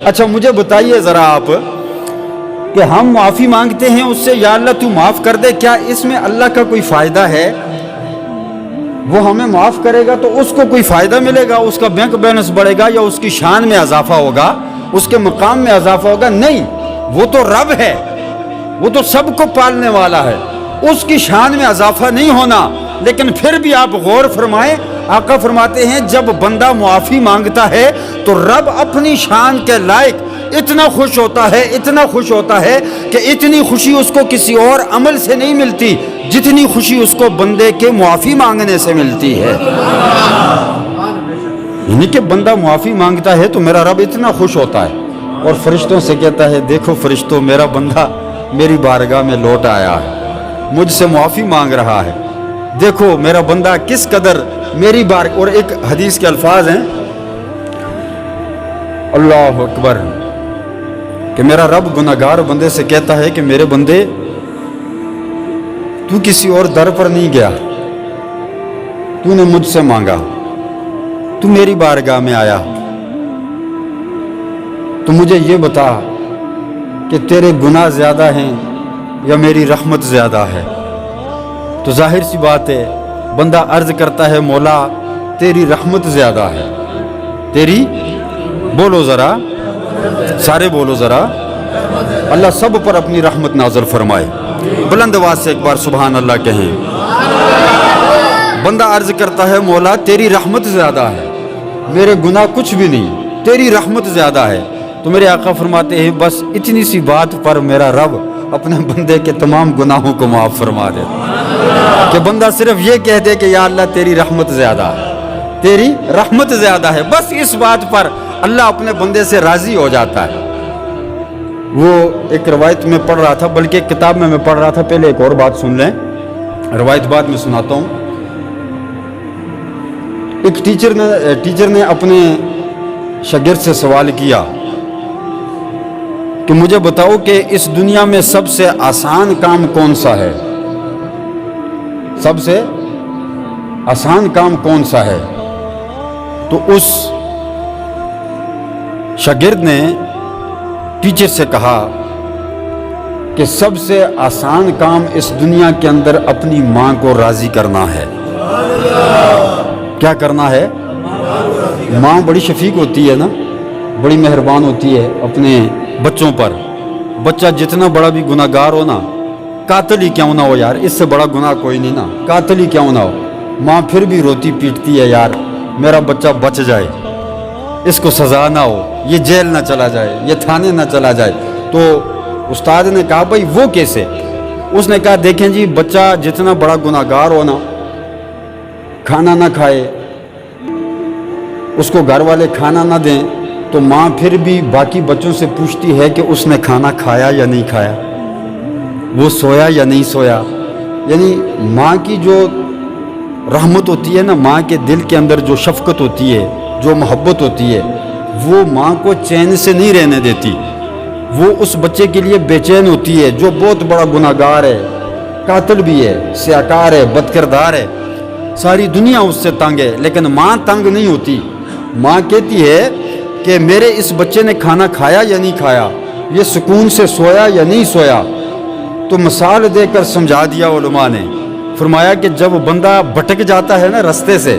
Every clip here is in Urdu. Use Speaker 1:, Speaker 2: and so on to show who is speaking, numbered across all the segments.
Speaker 1: اچھا مجھے بتائیے ذرا آپ کہ ہم معافی مانگتے ہیں اس سے، یا اللہ تو معاف کر دے، کیا اس میں اللہ کا کوئی فائدہ ہے؟ وہ ہمیں معاف کرے گا تو اس کو کوئی فائدہ ملے گا، اس کا بینک بیلنس بڑھے گا، یا اس کی شان میں اضافہ ہوگا، اس کے مقام میں اضافہ ہوگا؟ نہیں، وہ تو رب ہے، وہ تو سب کو پالنے والا ہے، اس کی شان میں اضافہ نہیں ہونا۔ لیکن پھر بھی آپ غور فرمائیں، آقا فرماتے ہیں جب بندہ معافی مانگتا ہے تو رب اپنی شان کے لائق اتنا خوش ہوتا ہے، اتنا خوش ہوتا ہے کہ اتنی خوشی اس کو کسی اور عمل سے نہیں ملتی جتنی خوشی اس کو بندے کے معافی مانگنے سے ملتی ہے۔ یعنی کہ بندہ معافی مانگتا ہے تو میرا رب اتنا خوش ہوتا ہے اور فرشتوں سے کہتا ہے دیکھو فرشتوں، میرا بندہ میری بارگاہ میں لوٹ آیا ہے، مجھ سے معافی مانگ رہا ہے، دیکھو میرا بندہ کس قدر میری بار۔ اور ایک حدیث کے الفاظ ہیں، اللہ اکبر، کہ میرا رب گناہگار بندے سے کہتا ہے کہ میرے بندے تو کسی اور در پر نہیں گیا، تو نے مجھ سے مانگا، تو میری بارگاہ میں آیا، تو مجھے یہ بتا کہ تیرے گناہ زیادہ ہیں یا میری رحمت زیادہ ہے؟ تو ظاہر سی بات ہے بندہ عرض کرتا ہے مولا تیری رحمت زیادہ ہے، تیری، بولو ذرا، سارے بولو ذرا، اللہ سب پر اپنی رحمت نازل فرمائے، بلند آواز سے ایک بار سبحان اللہ کہیں۔ بندہ عرض کرتا ہے مولا تیری رحمت زیادہ ہے، میرے گناہ کچھ بھی نہیں، تیری رحمت زیادہ ہے۔ تو میرے آقا فرماتے ہیں بس اتنی سی بات پر میرا رب اپنے بندے کے تمام گناہوں کو معاف فرما دے، کہ بندہ صرف یہ کہہ دے کہ یا اللہ تیری رحمت زیادہ ہے، تیری رحمت زیادہ ہے، بس اس بات پر اللہ اپنے بندے سے راضی ہو جاتا ہے۔ وہ ایک روایت میں پڑھ رہا تھا، بلکہ ایک کتاب میں پڑھ رہا تھا، پہلے ایک اور بات سن لیں، روایت بعد میں سناتا ہوں۔ ایک ٹیچر نے اپنے شاگرد سے سوال کیا کہ مجھے بتاؤ کہ اس دنیا میں سب سے آسان کام کون سا ہے؟ سب سے آسان کام کون سا ہے؟ تو اس شاگرد نے ٹیچر سے کہا کہ سب سے آسان کام اس دنیا کے اندر اپنی ماں کو راضی کرنا ہے۔ کیا کرنا ہے؟ ماں بڑی شفیق ہوتی ہے نا، بڑی مہربان ہوتی ہے اپنے بچوں پر۔ بچہ جتنا بڑا بھی گناہ گار ہو نا، قاتل ہی کیوں نہ ہو یار، اس سے بڑا گناہ کوئی نہیں نا، قاتل ہی کیوں نہ ہو، ماں پھر بھی روتی پیٹتی ہے یار میرا بچہ بچ جائے، اس کو سزا نہ ہو، یہ جیل نہ چلا جائے، یہ تھانے نہ چلا جائے۔ تو استاد نے کہا بھائی وہ کیسے؟ اس نے کہا دیکھیں جی، بچہ جتنا بڑا گناہ گار ہو نا، کھانا نہ کھائے، اس کو گھر والے کھانا نہ دیں، تو ماں پھر بھی باقی بچوں سے پوچھتی ہے کہ اس نے کھانا کھایا یا نہیں کھایا، وہ سویا یا نہیں سویا۔ یعنی ماں کی جو رحمت ہوتی ہے نا، ماں کے دل کے اندر جو شفقت ہوتی ہے، جو محبت ہوتی ہے، وہ ماں کو چین سے نہیں رہنے دیتی، وہ اس بچے کے لیے بے چین ہوتی ہے جو بہت بڑا گناہ گار ہے، قاتل بھی ہے، سیاکار ہے، بد کردار ہے، ساری دنیا اس سے تنگ ہے، لیکن ماں تنگ نہیں ہوتی۔ ماں کہتی ہے کہ میرے اس بچے نے کھانا کھایا یا نہیں کھایا، یہ سکون سے سویا یا نہیں سویا۔ تو مثال دے کر سمجھا دیا علماء نے، فرمایا کہ جب بندہ بھٹک جاتا ہے نا رستے سے،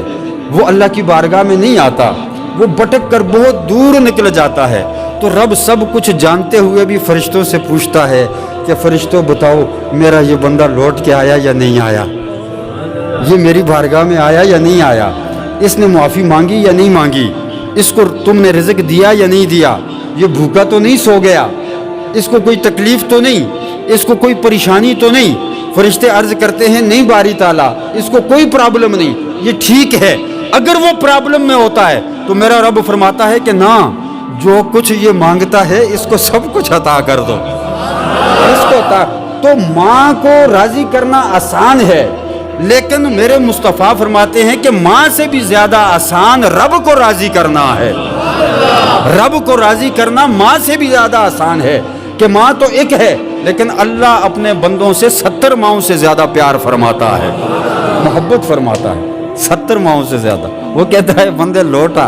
Speaker 1: وہ اللہ کی بارگاہ میں نہیں آتا، وہ بھٹک کر بہت دور نکل جاتا ہے، تو رب سب کچھ جانتے ہوئے بھی فرشتوں سے پوچھتا ہے کہ فرشتوں بتاؤ میرا یہ بندہ لوٹ کے آیا یا نہیں آیا، یہ میری بارگاہ میں آیا یا نہیں آیا، اس نے معافی مانگی یا نہیں مانگی، اس کو تم نے رزق دیا یا نہیں دیا، یہ بھوکا تو نہیں سو گیا، اس کو کوئی تکلیف تو نہیں، اس کو کوئی پریشانی تو نہیں۔ فرشتے عرض کرتے ہیں نہیں باری تعالیٰ، اس کو کوئی پرابلم نہیں، یہ ٹھیک ہے۔ اگر وہ پرابلم میں ہوتا ہے تو میرا رب فرماتا ہے کہ نہ، جو کچھ یہ مانگتا ہے اس کو سب کچھ عطا کر دو، اس کو عطا۔ تو ماں کو راضی کرنا آسان ہے، لیکن میرے مصطفیٰ فرماتے ہیں کہ ماں سے بھی زیادہ آسان رب کو راضی کرنا ہے۔ رب کو راضی کرنا ماں سے بھی زیادہ آسان ہے، کہ ماں تو ایک ہے لیکن اللہ اپنے بندوں سے 70 ماؤں سے زیادہ پیار فرماتا ہے، محبت فرماتا ہے، 70 ماؤں سے زیادہ۔ وہ کہتا ہے بندے لوٹا،